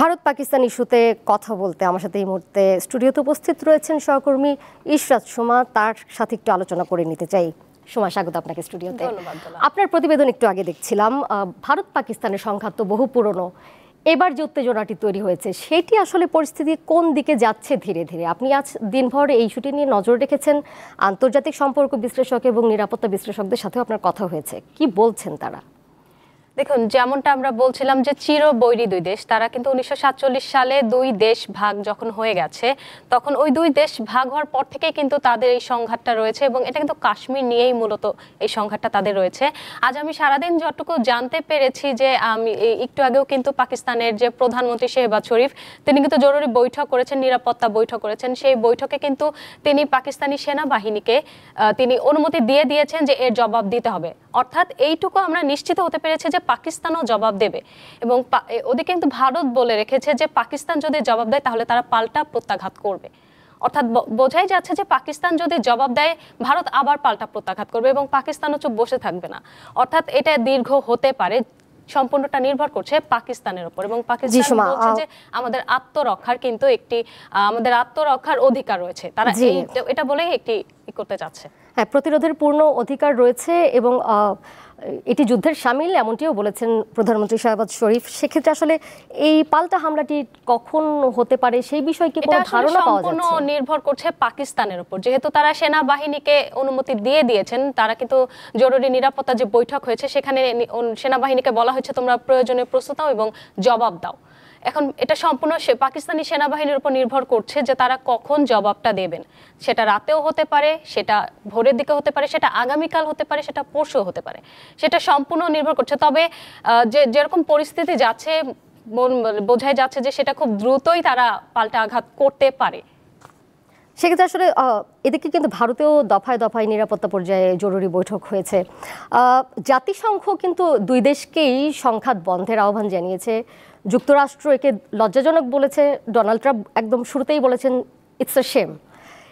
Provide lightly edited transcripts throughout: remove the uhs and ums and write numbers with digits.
ভারত পাকিস্তান ইস্যুতে কথা বলতে আমার সাথে এই মুহূর্তে স্টুডিওতে উপস্থিত রয়েছেন সহকর্মী ইশরাত সুমা। তার সাথে একটু আলোচনা করে নিতে চাই। সুমা, স্বাগত আপনাকে স্টুডিওতে। আপনার প্রতিবেদন একটু আগে দেখছিলাম, ভারত পাকিস্তানের সংঘাত তো বহু পুরনো। এবার যে উত্তেজনাটি তৈরি হয়েছে সেটি আসলে পরিস্থিতি কোন দিকে যাচ্ছে ধীরে ধীরে? আপনি আজ দিনভর এই ইস্যুটি নিয়ে নজর রেখেছেন, আন্তর্জাতিক সম্পর্ক বিশ্লেষক এবং নিরাপত্তা বিশ্লেষকদের সাথেও আপনার কথা হয়েছে, কি বলছেন তারা? দেখুন, যেমনটা আমরা বলছিলাম যে চিরবৈরী দুই দেশ, তারা কিন্তু 1947 সালে দুই দেশ ভাগ যখন হয়ে গেছে, তখন ওই দুই দেশ ভাগ হওয়ার পর থেকেই কিন্তু তাদের এই সংঘাতটা রয়েছে এবং এটা কিন্তু কাশ্মীর নিয়েই মূলত এই সংঘাতটা তাদের রয়েছে। আজ আমি সারাদিন যতটুকু জানতে পেরেছি যে আমি একটু আগেও কিন্তু পাকিস্তানের যে প্রধানমন্ত্রী শেহবাজ শরীফ, তিনি কিন্তু জরুরি বৈঠক করেছেন, নিরাপত্তা বৈঠক করেছেন। সেই বৈঠকে কিন্তু তিনি পাকিস্তানি সেনাবাহিনীকে তিনি অনুমতি দিয়ে দিয়েছেন যে এর জবাব দিতে হবে। অর্থাৎ এইটুকু আমরা নিশ্চিত হতে পেরেছি যে পাকিস্তানও জবাব দেবে এবং ওদিকে কিন্তু ভারত বলে রেখেছে যে পাকিস্তান যদি জবাব দেয় তাহলে তারা পাল্টা প্রত্যাঘাত করবে। অর্থাৎ বোঝাই যাচ্ছে যে পাকিস্তান যদি জবাব দেয় ভারত আবার পাল্টা প্রত্যাঘাত করবে এবং পাকিস্তানও চুপ বসে থাকবে না। অর্থাৎ এটা দীর্ঘ হতে পারে, সম্পূর্ণটা নির্ভর করছে পাকিস্তানের উপর। এবং পাকিস্তান বলছে যে আমাদের আত্মরক্ষার কিন্তু আমাদের আত্মরক্ষার অধিকার রয়েছে, তারা এটা বলেই একটি করতে চাচ্ছে। হ্যাঁ, প্রতিরোধের পূর্ণ অধিকার রয়েছে এবং এটি যুদ্ধের শামিল, এমনটিও বলেছেন প্রধানমন্ত্রী শেহবাজ শরীফ। সেক্ষেত্রে আসলে এই পাল্টা হামলাটি কখন হতে পারে সেই বিষয়ে কি কোনো ধারণা পাওয়া যাচ্ছে? সম্পূর্ণ নির্ভর করছে পাকিস্তানের উপর। যেহেতু তারা সেনাবাহিনীকে অনুমতি দিয়ে দিয়েছেন, তারা কিন্তু জরুরি নিরাপত্তা যে বৈঠক হয়েছে সেখানে সেনাবাহিনীকে বলা হয়েছে তোমরা প্রয়োজনে প্রস্তুত হও এবং জবাব দাও। এখন এটা সম্পূর্ণ পাকিস্তানি সেনাবাহিনীর উপর নির্ভর করছে যে তারা কখন জবাবটা দেবেন। সেটা রাতেও হতে পারে, সেটা ভোরের দিকে হতে পারে, সেটা আগামীকাল হতে পারে, সেটা পরশু হতে পারে। সেটা সম্পূর্ণ নির্ভর করছে। তবে যেরকম পরিস্থিতি যাচ্ছে, বোঝাই যাচ্ছে যে সেটা খুব দ্রুতই তারা পাল্টা আঘাত করতে পারে। সেক্ষেত্রে আসলে এদিকে কিন্তু ভারতেও দফায় দফায় নিরাপত্তা পর্যায়ে জরুরি বৈঠক হয়েছে। জাতিসংঘ কিন্তু দুই দেশকেই সংঘাত বন্ধের আহ্বান জানিয়েছে। যুক্তরাষ্ট্র একে লজ্জাজনক বলেছে, ডোনাল্ড ট্রাম্প একদম শুরুতেই বলেছেন ইটস আ শেম,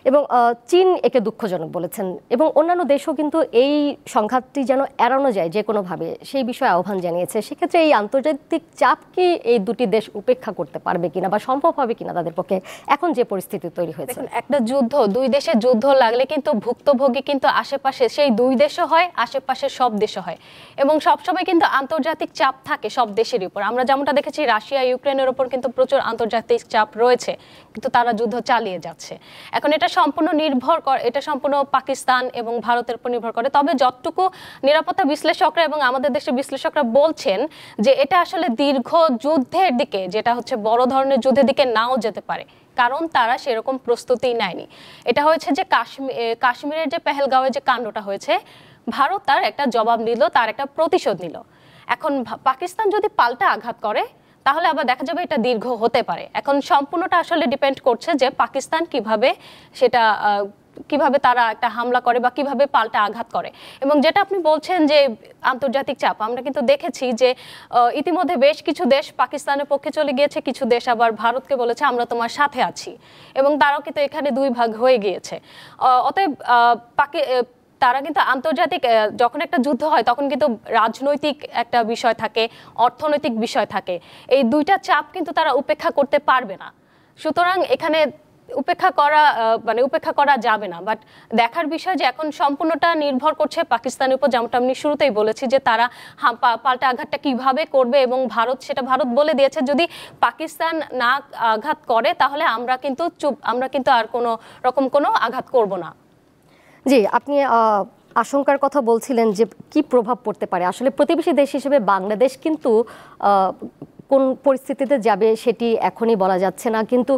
এবং চীন একে দুঃখজনক বলেছেন। এবং অন্যান্য দেশও কিন্তু এই সংঘাতটি যেন এড়ানো যায় যে কোনোভাবে, সেই বিষয়ে আহ্বান জানিয়েছে। সেক্ষেত্রে এই আন্তর্জাতিক চাপ কি এই দুটি দেশ উপেক্ষা করতে পারবে কিনা বা সম্ভব হবে কিনা তাদের পক্ষে এখন যে পরিস্থিতি তৈরি হয়েছে? একটা যুদ্ধ, দুই দেশের যুদ্ধ লাগলে কিন্তু ভুক্তভোগী কিন্তু আশেপাশে সেই দুই দেশও হয়, আশেপাশে সব দেশও হয় এবং সবসময় কিন্তু আন্তর্জাতিক চাপ থাকে সব দেশের উপর। আমরা যেমনটা দেখেছি রাশিয়া ইউক্রেনের উপর কিন্তু প্রচুর আন্তর্জাতিক চাপ রয়েছে, কিন্তু তারা যুদ্ধ চালিয়ে যাচ্ছে। এখন এটা সম্পূর্ণ নির্ভর করে, এটা সম্পূর্ণ পাকিস্তান এবং ভারতের উপর নির্ভর করে। তবে যতটুকু নিরাপত্তা বিশ্লেষকরা এবং আমাদের দেশের বিশ্লেষকরা বলছেন যে এটা আসলে দীর্ঘ যুদ্ধের দিকে, যেটা হচ্ছে বড় ধরনের যুদ্ধের দিকে নাও যেতে পারে, কারণ তারা সেরকম প্রস্তুতি নেয়নি। এটা হয়েছে যে কাশ্মীরের যে পেহেলগাঁওয়ে যে কাণ্ডটা হয়েছে, ভারত তার একটা জবাব নিল, তার একটা প্রতিশোধ নিল। এখন পাকিস্তান যদি পাল্টা আঘাত করে তাহলে আবার দেখা যাবে এটা দীর্ঘ হতে পারে। এখন সম্পূর্ণটা আসলে ডিপেন্ড করছে যে পাকিস্তান কিভাবে তারা একটা হামলা করে বা কিভাবে পাল্টা আঘাত করে। এবং যেটা আপনি বলছেন যে আন্তর্জাতিক চাপ, আমরা কিন্তু দেখেছি যে ইতিমধ্যে বেশ কিছু দেশ পাকিস্তানের পক্ষে চলে গিয়েছে, কিছু দেশ আবার ভারতকে বলেছে আমরা তোমার সাথে আছি, এবং তারাও কিন্তু এখানে দুই ভাগ হয়ে গিয়েছে। অতএব তারা কিন্তু আন্তর্জাতিক, যখন একটা যুদ্ধ হয় তখন কিন্তু রাজনৈতিক একটা বিষয় থাকে, অর্থনৈতিক বিষয় থাকে। এই দুইটা চাপ কিন্তু তারা উপেক্ষা করতে পারবে না। সুতরাং এখানে উপেক্ষা করা যাবে না। বাট দেখার বিষয় যে এখন সম্পূর্ণটা নির্ভর করছে পাকিস্তানের উপর। যেমনটা আমি শুরুতেই বলেছি যে তারা পাল্টা আঘাতটা কিভাবে করবে, এবং ভারত বলে দিয়েছে যদি পাকিস্তান না আঘাত করে তাহলে আমরা কিন্তু আর কোনো আঘাত করব না। জি, আপনি আশঙ্কার কথা বলছিলেন যে কি প্রভাব পড়তে পারে। আসলে প্রতিবেশী দেশ হিসেবে বাংলাদেশ কিন্তু কোন পরিস্থিতিতে যাবে সেটি এখনই বলা যাচ্ছে না, কিন্তু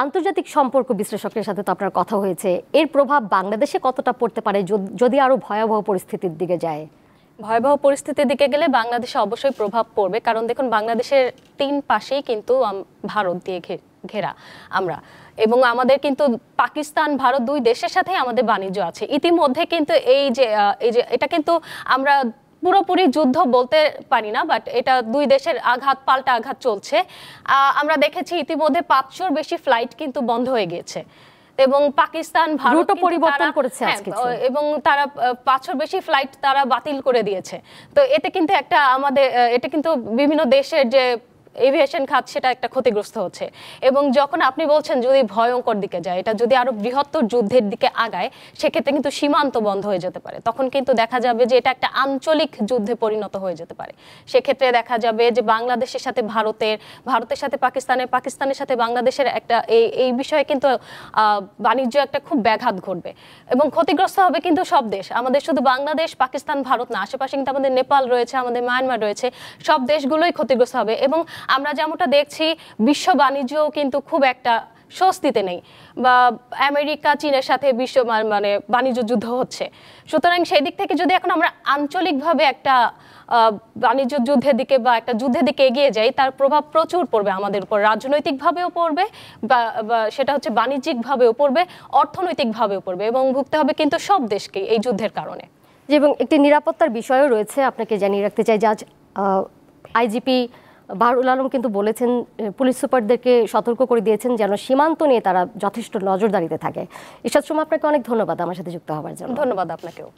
আন্তর্জাতিক সম্পর্ক বিশ্লেষকের সাথে তো আপনার কথা হয়েছে। এর প্রভাব বাংলাদেশে কতটা পড়তে পারে যদি আরো ভয়াবহ পরিস্থিতির দিকে যায়? ভয়াবহ পরিস্থিতির দিকে গেলে বাংলাদেশে অবশ্যই প্রভাব পড়বে, কারণ দেখুন বাংলাদেশের তিন পাশেই কিন্তু ভারত দিয়ে ঘেরা আমরা, এবং আমাদের কিন্তু পাকিস্তান ভারত দুই দেশের সাথে আমাদের বাণিজ্য আছে। ইতিমধ্যে কিন্তু এই যে এটা কিন্তু আমরা পুরোপুরি যুদ্ধ বলতে পারি না, বাট এটা দুই দেশের পাল্টা আঘাত চলছে। আমরা দেখেছি ইতিমধ্যে 500-র বেশি ফ্লাইট কিন্তু বন্ধ হয়ে গিয়েছে এবং পাকিস্তান ভারত পরিবর্তন করেছে এবং তারা 500-র বেশি ফ্লাইট তারা বাতিল করে দিয়েছে। তো এতে কিন্তু এটা কিন্তু বিভিন্ন দেশের যে এভিয়েশন খাত সেটা একটা ক্ষতিগ্রস্ত হচ্ছে। এবং যখন আপনি বলছেন যদি ভয়ঙ্কর দিকে যায়, এটা যদি আরো বৃহত্তর যুদ্ধের দিকে আগায়, সেক্ষেত্রে কিন্তু সীমান্ত বন্ধ হয়ে যেতে পারে। তখন কিন্তু দেখা যাবে যে এটা একটা আঞ্চলিক যুদ্ধে পরিণত হয়ে যেতে পারে। সেক্ষেত্রে দেখা যাবে যে বাংলাদেশের সাথে ভারতের সাথে পাকিস্তানের সাথে বাংলাদেশের একটা এই বিষয়ে কিন্তু বাণিজ্য একটা খুব ব্যাঘাত ঘটবে এবং ক্ষতিগ্রস্ত হবে কিন্তু সব দেশ। আমাদের শুধু বাংলাদেশ, পাকিস্তান, ভারত না, আশেপাশে কিন্তু আমাদের নেপাল রয়েছে, আমাদের মায়ানমার রয়েছে, সব দেশগুলোই ক্ষতিগ্রস্ত হবে। এবং আমরা যেমনটা দেখছি বিশ্ব বাণিজ্যও কিন্তু খুব একটা স্বস্তিতে নেই, বা আমেরিকা চীনের সাথে বিশ্ব মানে বাণিজ্য যুদ্ধ হচ্ছে। সুতরাং সেই দিক থেকে যদি এখন আমরা আঞ্চলিকভাবে একটা বাণিজ্য যুদ্ধের দিকে বা একটা যুদ্ধের দিকে এগিয়ে যাই, তার প্রভাব প্রচুর পড়বে আমাদের উপর, রাজনৈতিকভাবেও পড়বে, বা সেটা হচ্ছে বাণিজ্যিকভাবেও পড়বে, অর্থনৈতিকভাবেও পড়বে, এবং ভুগতে হবে কিন্তু সব দেশকেই এই যুদ্ধের কারণে। এবং একটি নিরাপত্তার বিষয়ও রয়েছে, আপনাকে জানিয়ে রাখতে চাই যে আজ আইজিপি বাহরুল আলম কিন্তু বলেছেন, পুলিশ সুপারদেরকে সতর্ক করে দিয়েছেন যেন সীমান্ত নিয়ে তারা যথেষ্ট নজরদারিতে থাকে। ইশরাত সুমা, আপনাকে অনেক ধন্যবাদ আমার সাথে যুক্ত হওয়ার জন্য। ধন্যবাদ আপনাকেও।